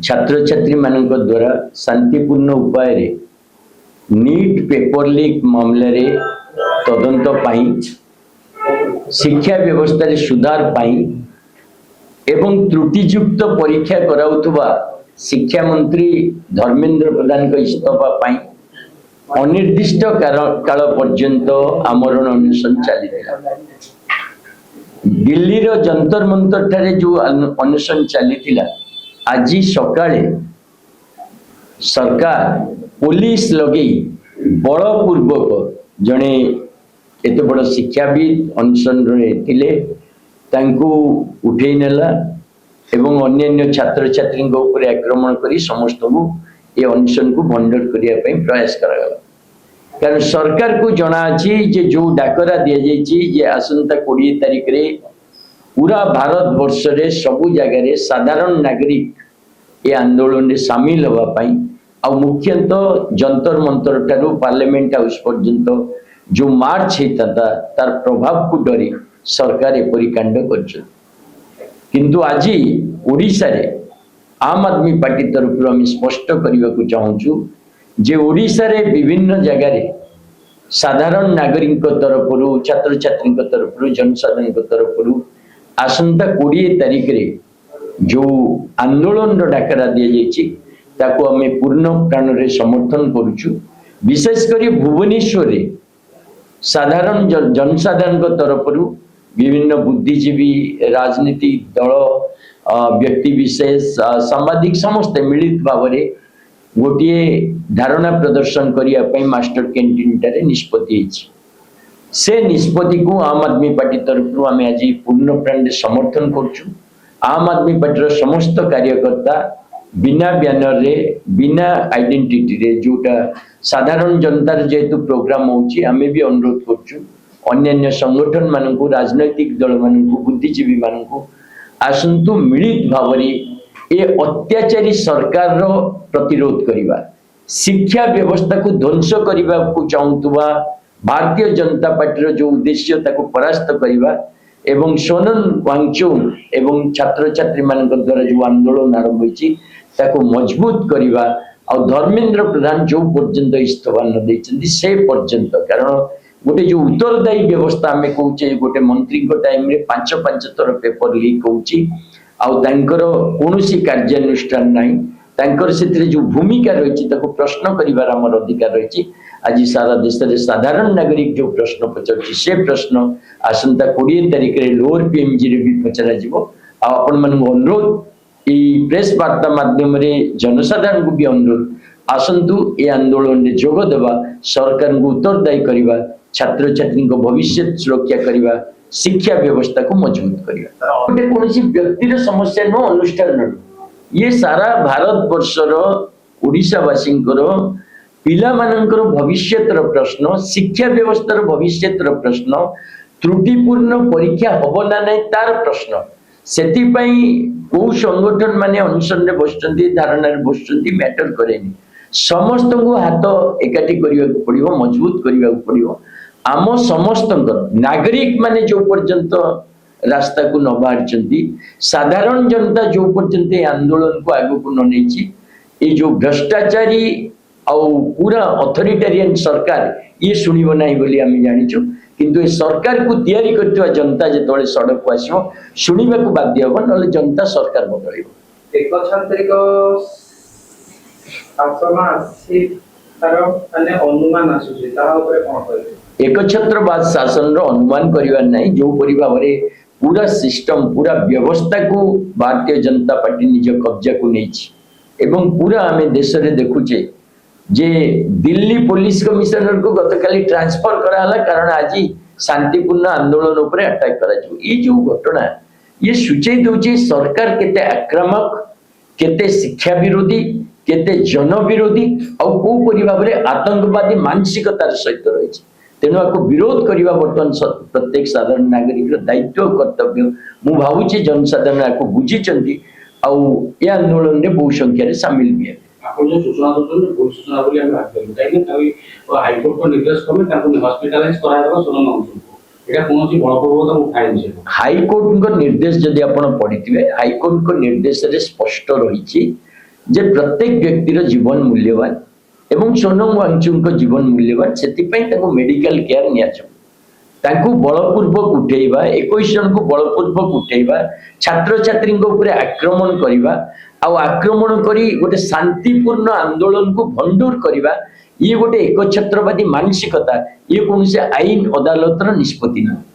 छात्र छात्री मान द्वारा शांतिपूर्ण उपाय रे नीट पेपर लीक मामले तदंत पाई शिक्षा व्यवस्था रे सुधार पाई एवं त्रुटियुक्त परीक्षा कराउथुबा शिक्षा मंत्री धर्मेंद्र प्रधान को इस्तीफा पाई अनिर्दिष्ट काल पर्यंत आमरण अनशन चली दिल्ली रो जंतर मंतर ठारे जो अनशन चली आज सकाळे सरकार पुलिस लगे बलपूर्वक जड़े एत बड़ शिक्षाविद अनशन रे उठे नेला एवं अन्य छात्र छात्री ऊपर आक्रमण करी समस्त को ये अनशन को भंडर करने प्रयास करागला कारण सरकार को जना अच्छी जो डाकरा दि जाइए आसंता 20 तारिख रे पूरा भारत वर्ष रे सबु जगह साधारण नागरिक ये आंदोलन में सामिल होगापाई आ मुख्यतः जंतर मंतर ठारू पार्लियामेंट हाउस पर्यंत जो मार्च होता तार प्रभाव को डरी सरकार एपरी कांड कर किंतु आज ओडिशा रे आम आदमी पार्टी तरफ आम स्पष्ट करने को चाहूँ जे ओडिशा रे विभिन्न जगह साधारण नागरिक तरफ छात्र छात्री तरफ जनसाधारण तरफ आसंता 20 तारिख रे जो आंदोलन डाकरा दि जाको आम पूर्ण प्राण रे समर्थन करुचु विशेषकर भुवनेश्वर रे साधारण जनसाधारण तरफ विभिन्न बुद्धिजीवी राजनीतिक दल व्यक्ति विशेष सांबादिक समस्ते मिलित भाव में गोटे धारणा प्रदर्शन करने मास्टर कैंटीन टारे निष्पत्ति से निष्पत्ति को आम आदमी पार्टी तरफ आम आज पूर्ण प्राण समर्थन करुचु आम आदमी पार्टी समस्त कार्यकर्ता बिना बैनर रे बिना आइडेंटिटी रे जोटा साधारण जनतार जेहेतु प्रोग्राम होची आमे भी अनुरोध करचु अन्य संगठन मानकु राजनैतिक दल मानकु बुद्धिजीवी मानकु आसंतु मिलित भावरी ए अत्याचारी सरकार रो प्रतिरोध करिबा शिक्षा व्यवस्था को ध्वंस करिबा को चाहूतुबा भारतीय जनता पार्टी रो जो उद्देश्य ताको परास्त करिबा एवं सोनम वांगचुक एवं छात्र छात्री मानक द्वारा जो आंदोलन आरंभ होईची ताको मजबूत करिबा और धर्मेंद्र प्रधान जो पर्यंत इस्तीफा न देचंदी से पर्यंत कारण गोटे जो उत्तरदायी व्यवस्था आम कहे गोटे मंत्री टाइम रे 5 थर पेपर लीक होची आउ तांकर कोनोसी कार्यानुष्ठान नाही तांकर सेतरे जो भूमिका रही ताको प्रश्न करिवार हमर अधिकार रही आज सारा देश रे साधारण नागरिक जो प्रश्न पचारछि से प्रश्न आसंता 20 तारिख रे लोअर पीएमजी रे भी पचरा जिवो आ अपन मन अनुरोध प्रेस वार्ता माध्यम रे जनसाधारण को भी अनुरोध आसंतु ए आंदोलन रे जोग देवा सरकार को उत्तरदायी करिबा छात्र छात्री को भविष्य सुरक्षा करिबा शिक्षा व्यवस्था को मजबूत करिबा गोटे कोनोसी व्यक्तिर समस्या न अनुष्ठान ये सारा भारत वर्षर ओडिशावासी पिला मानकर भविष्यतर प्रश्न शिक्षा व्यवस्थार भविष्यतर प्रश्न त्रुटिपूर्ण परीक्षा हब ना नहीं तार प्रश्न सेति को संगठन माने अनशन रे बसचंती धारणा रे बसचंती मैटर करेनी समस्त को हाथ एकाठी करिया पड़िबो मजबूत करिया पड़िबो आम समस्त नागरिक माने जो पर्यंत रास्ता को न बाहरचंती साधारण जनता जो पर्यंत आंदोलन को आगु को न नेची ये जो भ्रष्टाचारी और पूरा अथॉरिटेरियन सरकार ये सुनिबो नाही बोली आमी जानिचु किंतु ए सरकार को तैयारी करथवा जनता जेतोले सड़क को आसीबो सुनिबा को बाध्य हो नले जनता सरकार बदलिबो एक छात्रिक आसमा से तार माने अनुमान आसुची ता ऊपर कोन कहबे एक छत्रवाद शासन रो अनुमान करिवा नाही जो परि भाबरे पूरा सिस्टम पूरा व्यवस्था को भारतीय जनता पार्टी निज कब्जा को नेछि एवं पूरा आमे देश रे देखुचे जे दिल्ली पुलिस कमिश्नर को गतकाली ट्रांसफर कराला कारण आज शांतिपूर्ण आंदोलन उपरे अटैक करा ये जो घटना ये सूचय दउचे सरकार केते आक्रामक केते शिक्षा विरोधी केते जन विरोधी और को परि भाबरे आतंकवादी मानसिकतार सहित रहिछि तेणु आपको विरोध करने बर्तमान प्रत्येक साधारण नागरिक दायित्व कर्तव्य मु भावुचे जनसाधारण आपको बुझी आंदोलन में बहु संख्या सामिल भी है आपण जो सूचना दउछन भूल सूचना बोली हम बात करू काहे कि हाईकोर्ट को निर्देश कमे ताको हॉस्पिटलाइज करा देबा सोनम वांगचुक एटा कोनोसी बलपूर्वक उठाइ छै हाईकोर्ट को निर्देश जदि आपण पढिथिबे हाईकोर्ट को निर्देश रे स्पष्ट रहिछि जे प्रत्येक व्यक्तिर जीवन मूल्यवान एवं सोनम वांगचुक जीवन मूल्यवान से मेडिकल केयर नियाचु बलपूर्वक उठेबा 21 जन को बलपूर्वक उठेबा छात्र छात्री आक्रमण करवा आक्रमण करी गोटे शांतिपूर्ण आंदोलन को भंडूर करवा ये गोटे एकछत्रवादी मानसिकता ये कौन से आईन अदालत निष्पत्ति नहीं।